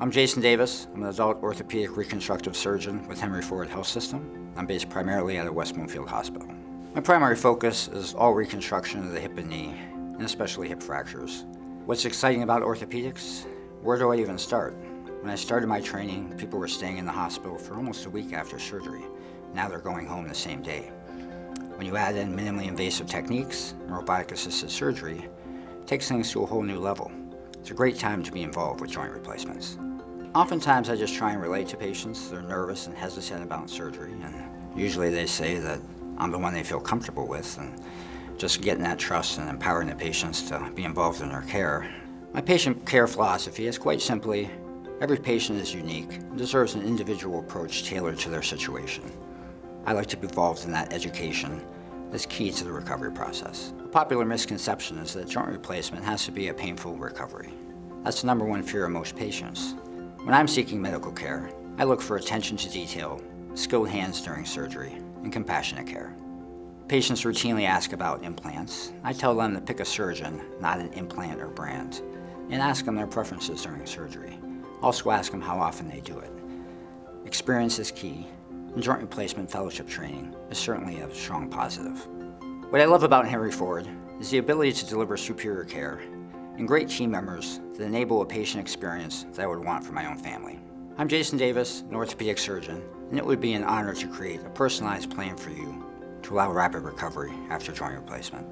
I'm Jason Davis. I'm an adult orthopedic reconstructive surgeon with Henry Ford Health System. I'm based primarily at West Bloomfield Hospital. My primary focus is all reconstruction of the hip and knee, and especially hip fractures. What's exciting about orthopedics? Where do I even start? When I started my training, people were staying in the hospital for almost a week after surgery. Now they're going home the same day. When you add in minimally invasive techniques and robotic-assisted surgery, it takes things to a whole new level. It's a great time to be involved with joint replacements. Oftentimes I just try and relate to patients. They're nervous and hesitant about surgery, and usually they say that I'm the one they feel comfortable with, and just getting that trust and empowering the patients to be involved in their care. My patient care philosophy is quite simply, every patient is unique and deserves an individual approach tailored to their situation. I like to be involved in that education that's key to the recovery process. A popular misconception is that joint replacement has to be a painful recovery. That's the number one fear of most patients. When I'm seeking medical care, I look for attention to detail, skilled hands during surgery, and compassionate care. Patients routinely ask about implants. I tell them to pick a surgeon, not an implant or brand, and ask them their preferences during surgery. Also ask them how often they do it. Experience is key, and joint replacement fellowship training is certainly a strong positive. What I love about Henry Ford is the ability to deliver superior care and great team members that enable a patient experience that I would want for my own family. I'm Jason Davis, an orthopedic surgeon, and it would be an honor to create a personalized plan for you to allow rapid recovery after joint replacement.